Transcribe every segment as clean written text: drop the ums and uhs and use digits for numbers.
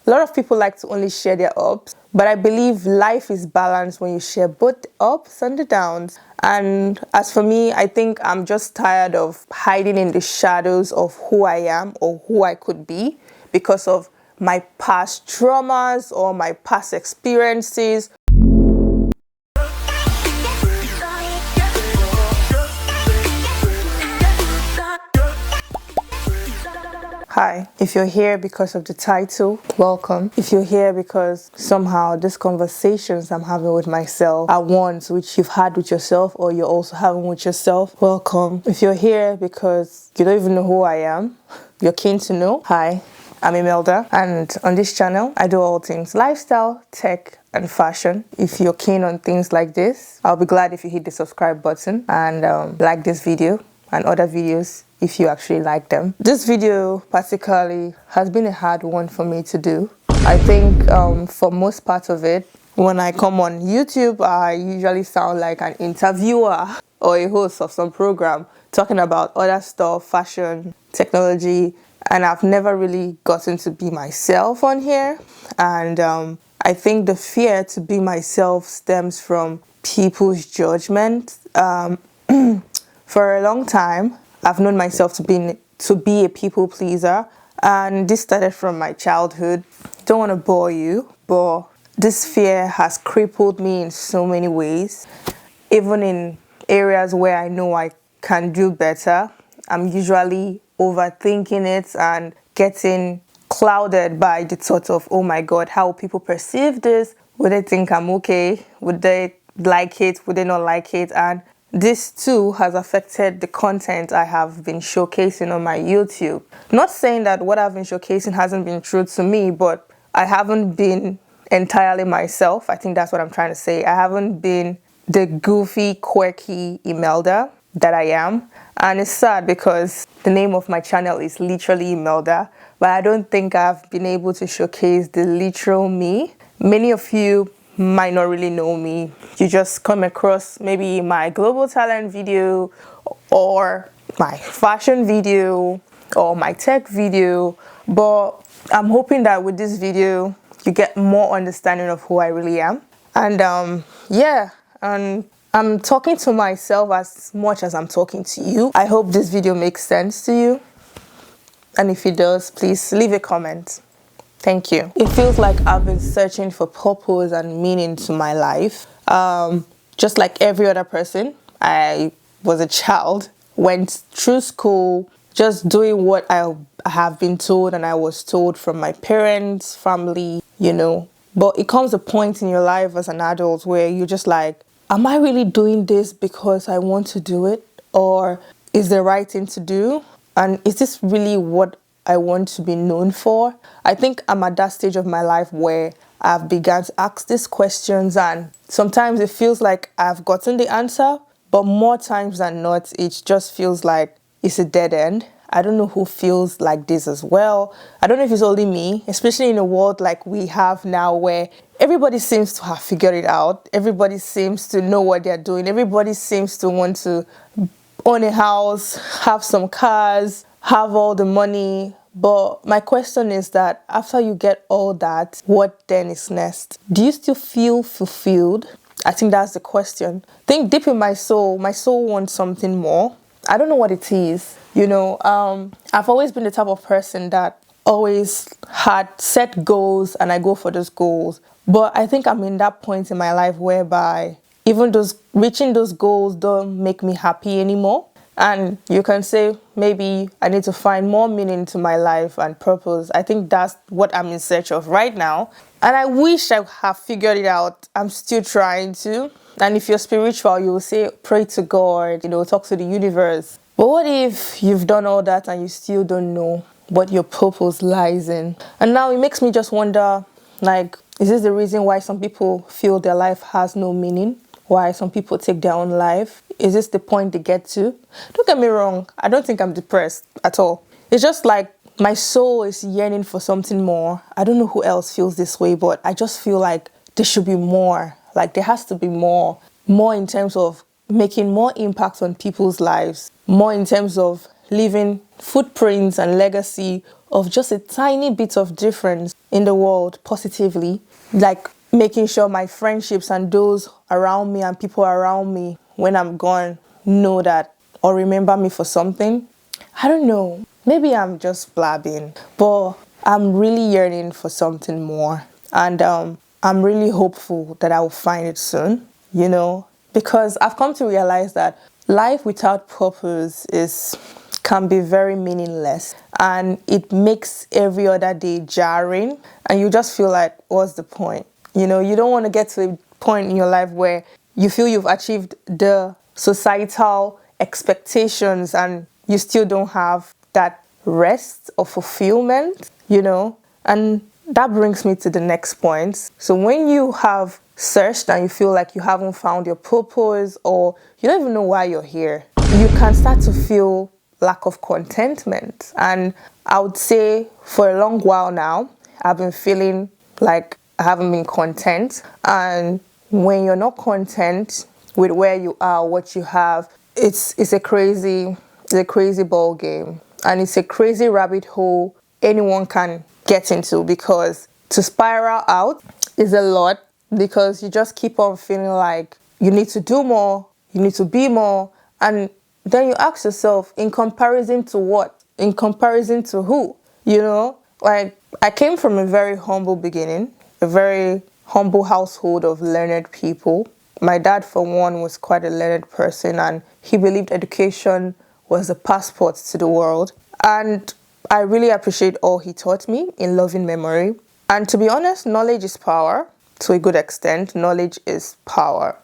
A lot of people like to only share their ups, but I believe life is balanced when you share both the ups and the downs. And as for me, I think I'm just tired of hiding in the shadows of who I am or who I could be because of my past traumas or my past experiences. Hi, if you're here because of the title, welcome. If you're here because somehow these conversations I'm having with myself are ones which you've had with yourself or you're also having with yourself, welcome. If you're here because you don't even know who I am, you're keen to know, hi, I'm Imelda, and on this channel, I do all things lifestyle, tech, and fashion. If you're keen on things like this, I'll be glad if you hit the subscribe button and like this video and other videos if you actually like them. This video particularly has been a hard one for me to do. I think for most parts of it, when I come on YouTube, I usually sound like an interviewer or a host of some program talking about other stuff, fashion, technology, and I've never really gotten to be myself on here. And I think the fear to be myself stems from people's judgment. For a long time, I've known myself to be a people pleaser, and this started from my childhood. Don't want to bore you, but this fear has crippled me in so many ways. Even in areas where I know I can do better, I'm usually overthinking it and getting clouded by the thought of, oh my God, how will people perceive this? Would they think I'm okay? Would they like it? Would they not like it? And this too has affected the content I have been showcasing on my YouTube. Not saying that what I've been showcasing hasn't been true to me, but I haven't been entirely myself. I think that's what I'm trying to say. I haven't been the goofy, quirky Imelda that I am. And it's sad because the name of my channel is literally Imelda, but I don't think I've been able to showcase the literal me. Many of you might not really know me. You just come across maybe my global talent video or my fashion video or my tech video, but I'm hoping that with this video you get more understanding of who I really am. And yeah, and I'm talking to myself as much as I'm talking to you. I hope this video makes sense to you, and if it does, please leave a comment. Thank you. It feels like I've been searching for purpose and meaning to my life. Just like every other person, I was a child, went through school, just doing what I have been told and I was told from my parents, family, you know. But it comes a point in your life as an adult where you're just like, am I really doing this because I want to do it? Or is the right thing to do? And is this really what I want to be known for? I think I'm at that stage of my life where I've begun to ask these questions, and sometimes it feels like I've gotten the answer, but more times than not, it just feels like it's a dead end. I don't know who feels like this as well. I don't know if it's only me, especially in a world like we have now where everybody seems to have figured it out. Everybody seems to know what they're doing. Everybody seems to want to own a house, have some cars, have all the money. But my question is that after you get all that, what then is next? Do you still feel fulfilled? I think that's the question. Think deep in my soul wants something more. I don't know what it is. You know, I've always been the type of person that always had set goals and I go for those goals. But I think I'm in that point in my life whereby even reaching those goals don't make me happy anymore. And you can say, maybe I need to find more meaning to my life and purpose. I think that's what I'm in search of right now. And I wish I have figured it out. I'm still trying to. And if you're spiritual, you will say, pray to God, you know, talk to the universe. But what if you've done all that and you still don't know what your purpose lies in? And now it makes me just wonder, like, is this the reason why some people feel their life has no meaning? Why some people take their own life? Is this the point they get to? Don't get me wrong, I don't think I'm depressed at all. It's just like my soul is yearning for something more. I don't know who else feels this way, but I just feel like there should be more. Like there has to be more. More in terms of making more impact on people's lives. More in terms of leaving footprints and legacy of just a tiny bit of difference in the world positively, like making sure my friendships and those around me and people around me when I'm gone know that or remember me for something. I don't know, maybe I'm just blabbing, but I'm really yearning for something more, and I'm really hopeful that I will find it soon, because I've come to realize that life without purpose can be very meaningless, and it makes every other day jarring, and you just feel like, what's the point? You don't want to get to a point in your life where you feel you've achieved the societal expectations and you still don't have that rest or fulfillment, and that brings me to the next point. So when you have searched and you feel like you haven't found your purpose, or you don't even know why you're here, you can start to feel lack of contentment. And I would say for a long while now, I've been feeling like I haven't been content. And when you're not content with where you are, what you have, it's a crazy ball game, and it's a crazy rabbit hole anyone can get into, because to spiral out is a lot, because you just keep on feeling like you need to do more, you need to be more, and then you ask yourself, in comparison to what? In comparison to who? Like, I came from a very humble beginning, a very humble household of learned people. My dad, for one, was quite a learned person, and he believed education was a passport to the world. And I really appreciate all he taught me in loving memory. And to be honest, knowledge is power. To a good extent, knowledge is power.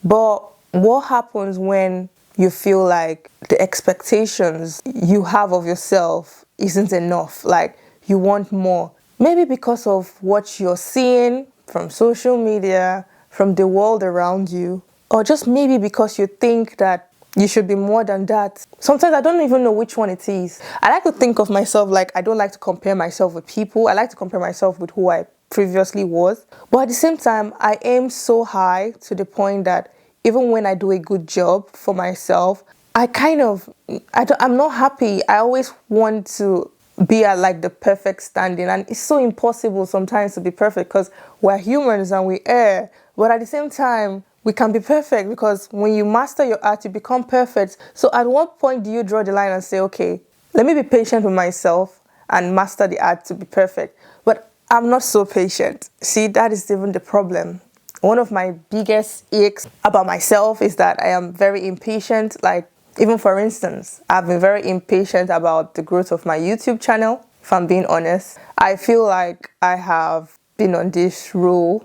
But what happens when you feel like the expectations you have of yourself isn't enough? Like, you want more. Maybe because of what you're seeing from social media, from the world around you, or just maybe because you think that you should be more than that. Sometimes I don't even know which one it is. I like to think of myself like I don't like to compare myself with people. I like to compare myself with who I previously was. But at the same time, I aim so high to the point that even when I do a good job for myself, I'm not happy. I always want to be at like the perfect standing, and it's so impossible sometimes to be perfect because we're humans and we err. But at the same time, we can be perfect, because when you master your art, you become perfect. So at what point do you draw the line and say, okay, let me be patient with myself and master the art to be perfect? But I'm not so patient. See, that is even the problem. One of my biggest aches about myself is that I am very impatient. Like, even for instance, I've been very impatient about the growth of my YouTube channel, if I'm being honest. I feel like I have been on this roller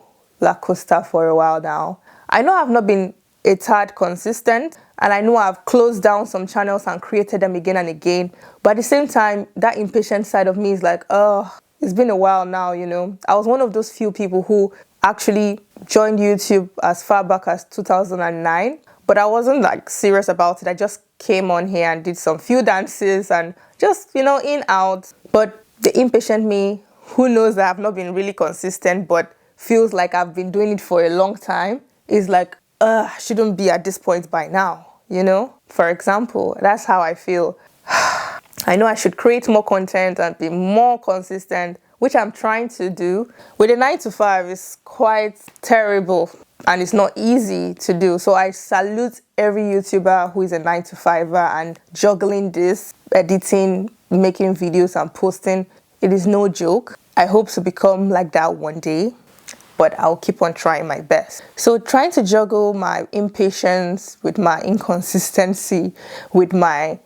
coaster for a while now. I know I've not been a tad consistent, and I know I've closed down some channels and created them again and again. But at the same time, that impatient side of me is like, oh, it's been a while now, I was one of those few people who actually joined YouTube as far back as 2009, but I wasn't like serious about it. I just came on here and did some few dances and just, in, out. But the impatient me, who knows that I've not been really consistent, but feels like I've been doing it for a long time, is like, I shouldn't be at this point by now, For example, that's how I feel. I know I should create more content and be more consistent, which I'm trying to do. With a 9-to-5, it's quite terrible and it's not easy to do. So I salute every YouTuber who is a 9-to-5er and juggling this, editing, making videos and posting. It is no joke. I hope to become like that one day, but I'll keep on trying my best. So trying to juggle my impatience with my inconsistency, with my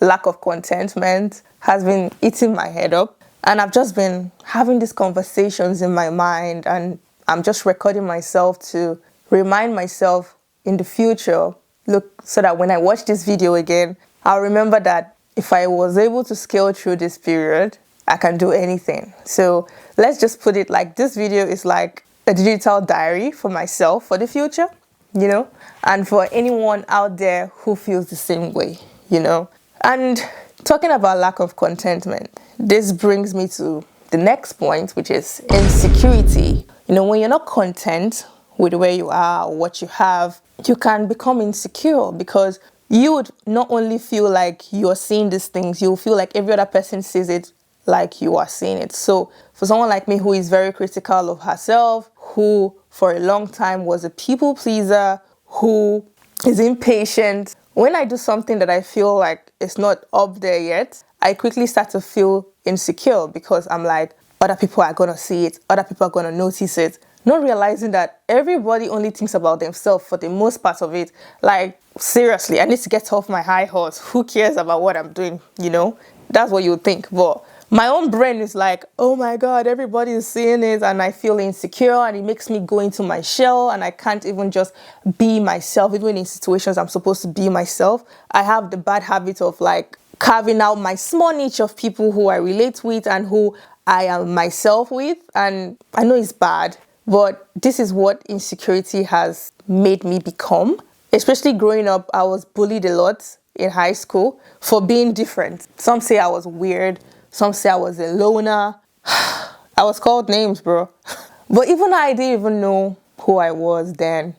lack of contentment has been eating my head up. And I've just been having these conversations in my mind, and I'm just recording myself to remind myself in the future, so that when I watch this video again, I'll remember that if I was able to scale through this period, I can do anything. So let's just put it like this video is like a digital diary for myself for the future, and for anyone out there who feels the same way, And talking about lack of contentment, this brings me to the next point, which is insecurity. When you're not content with where you are or what you have, you can become insecure because you would not only feel like you're seeing these things, you'll feel like every other person sees it like you are seeing it. So for someone like me who is very critical of herself, who for a long time was a people pleaser, who is impatient, when I do something that I feel like it's not up there yet, I quickly start to feel insecure because I'm like, other people are going to see it, other people are going to notice it. Not realizing that everybody only thinks about themselves for the most part of it. Like, seriously, I need to get off my high horse. Who cares about what I'm doing, you know? That's what you think. But my own brain is like, oh my God, everybody is seeing it, and I feel insecure, and it makes me go into my shell, and I can't even just be myself, even in situations I'm supposed to be myself. I have the bad habit of like carving out my small niche of people who I relate with and who I am myself with. And I know it's bad, but this is what insecurity has made me become. Especially growing up, I was bullied a lot in high school for being different. Some say I was weird. Some say I was a loner. I was called names, bro. But even I didn't even know who I was then.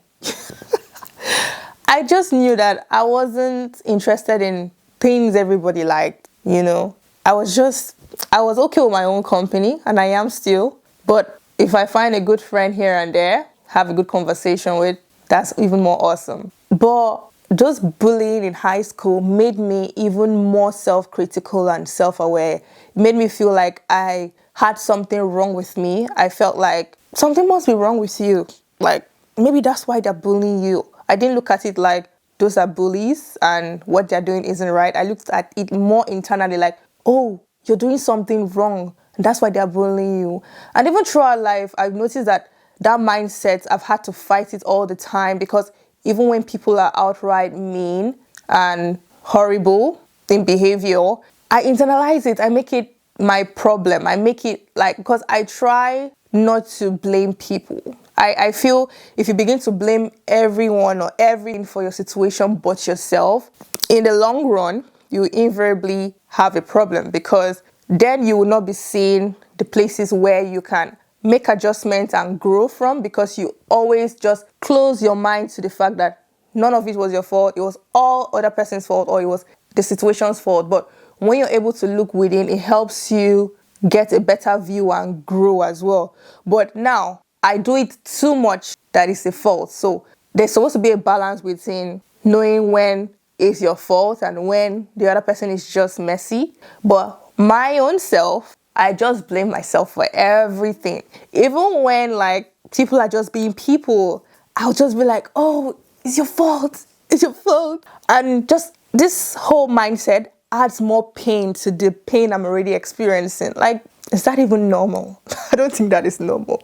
I just knew that I wasn't interested in things everybody liked, you know. I was okay with my own company, and I am still. But if I find a good friend here and there, have a good conversation with, that's even more awesome. But just bullying in high school made me even more self-critical and self-aware. It made me feel like I had something wrong with me. I felt like something must be wrong with you. Like, maybe that's why they're bullying you. I didn't look at it like those are bullies and what they're doing isn't right. I looked at it more internally like, oh, you're doing something wrong, and that's why they're bullying you. And even throughout life, I've noticed that mindset, I've had to fight it all the time, because even when people are outright mean and horrible in behavior, I internalize it. I make it my problem. I make it like, because I try not to blame people. I feel if you begin to blame everyone or everything for your situation but yourself, in the long run, you invariably have a problem, because then you will not be seeing the places where you can make adjustments and grow from, because you always just close your mind to the fact that none of it was your fault. It was all other person's fault, or it was the situation's fault. But when you're able to look within, it helps you get a better view and grow as well. But now I do it too much that it's a fault. So there's supposed to be a balance between knowing when it's your fault and when the other person is just messy. But my own self, I just blame myself for everything. Even when like people are just being people, I'll just be like, oh, it's your fault. It's your fault. And just this whole mindset adds more pain to the pain I'm already experiencing. Like, is that even normal? I don't think that is normal.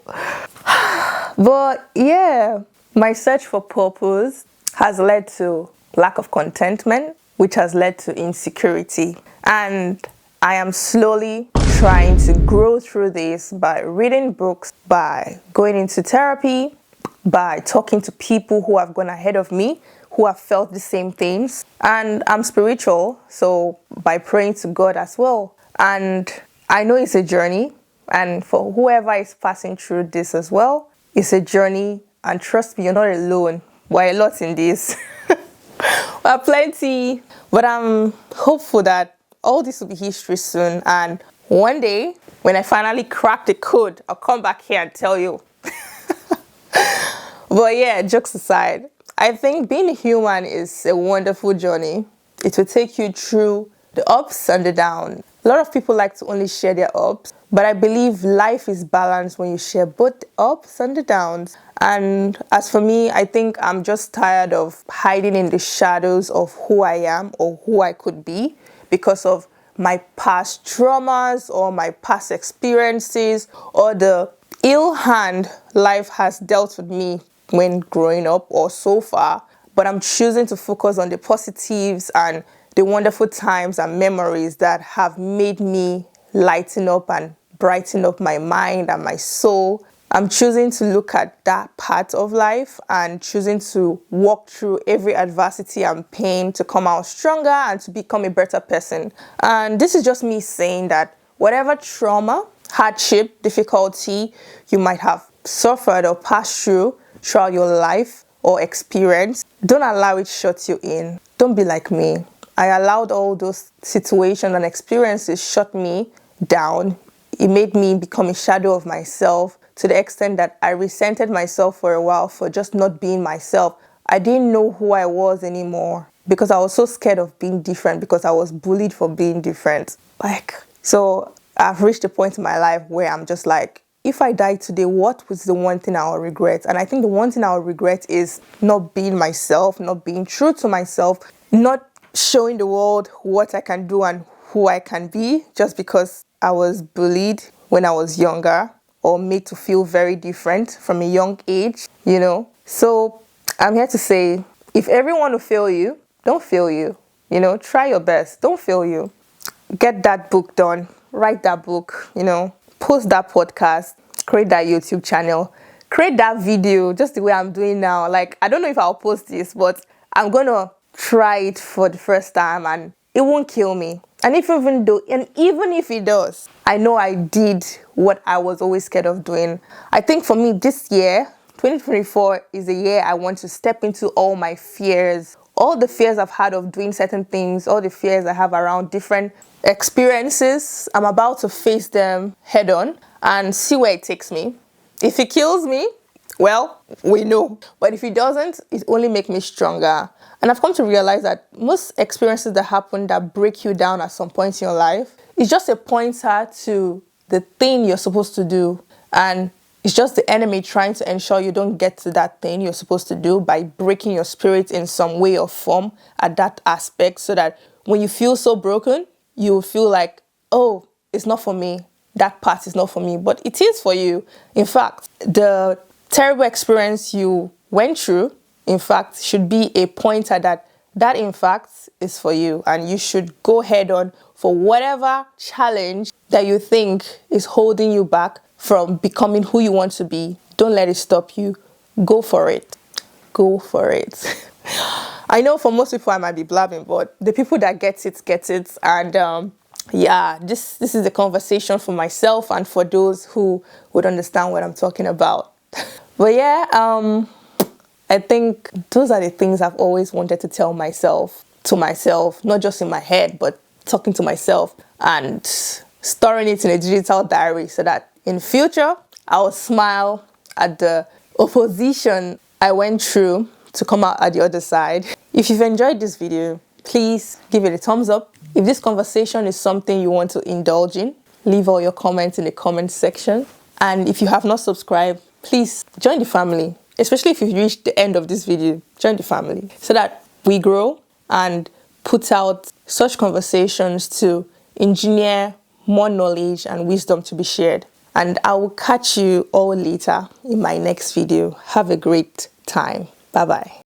But yeah, my search for purpose has led to lack of contentment, which has led to insecurity. And I am slowly trying to grow through this by reading books, by going into therapy, by talking to people who have gone ahead of me, who have felt the same things. And I'm spiritual, so by praying to God as well. And I know it's a journey, and for whoever is passing through this as well, it's a journey, and trust me, you're not alone. We're a lot in this. We're plenty, but I'm hopeful that all this will be history soon, and one day, when I finally crack the code, I'll come back here and tell you. But yeah, jokes aside, I think being human is a wonderful journey. It will take you through the ups and the downs. A lot of people like to only share their ups, but I believe life is balanced when you share both the ups and the downs. And as for me, I think I'm just tired of hiding in the shadows of who I am or who I could be because of my past traumas or my past experiences or the ill hand life has dealt with me when growing up or so far. But I'm choosing to focus on the positives and the wonderful times and memories that have made me lighten up and brighten up my mind and my soul. I'm choosing to look at that part of life and choosing to walk through every adversity and pain to come out stronger and to become a better person. And this is just me saying that whatever trauma, hardship, difficulty you might have suffered or passed throughout your life or experience, don't allow it shut you in. don't be like me. I allowed all those situations and experiences shut me down. It made me become a shadow of myself to the extent that I resented myself for a while for just not being myself. I didn't know who I was anymore because I was so scared of being different, because I was bullied for being different. So I've reached a point in my life where I'm just like, if I die today, what was the one thing I'll regret? And I think the one thing I'll regret is not being myself, not being true to myself, not showing the world what I can do and who I can be just because I was bullied when I was younger or made to feel very different from a young age, you know? So I'm here to say, if everyone will fail you, don't fail you. You know, try your best. Don't fail you. Get that book done. Write that book, you know, post that podcast, create that YouTube channel, create that video just the way I'm doing now. Like, I don't know if I'll post this, but I'm going to try it for the first time and it won't kill me. And even if it does, I know I did what I was always scared of doing. I think for me this year, 2024 is a year I want to step into all my fears, all the fears I've had of doing certain things, all the fears I have around different experiences. I'm about to face them head on and see where it takes me. If it kills me, well, we know. But if it doesn't, it only makes me stronger. And I've come to realize that most experiences that happen that break you down at some point in your life is just a pointer to the thing you're supposed to do. And it's just the enemy trying to ensure you don't get to that thing you're supposed to do by breaking your spirit in some way or form at that aspect, so that when you feel so broken, you will feel like, oh, it's not for me. That part is not for me. But it is for you. In fact, the terrible experience you went through, in fact, should be a pointer that in fact is for you. And you should go head on for whatever challenge that you think is holding you back from becoming who you want to be. Don't let it stop you. Go for it. Go for it. I know for most people I might be blabbing, but the people that get it. And yeah, this is a conversation for myself and for those who would understand what I'm talking about. But yeah, I think those are the things I've always wanted to tell myself, to myself, not just in my head, but talking to myself and storing it in a digital diary so that in future, I'll smile at the opposition I went through to come out at the other side. If you've enjoyed this video, please give it a thumbs up. If this conversation is something you want to indulge in, leave all your comments in the comment section. And if you have not subscribed, please join the family. Especially if you've reached the end of this video, join the family so that we grow and put out such conversations to engineer more knowledge and wisdom to be shared. And I will catch you all later in my next video. Have a great time. Bye-bye.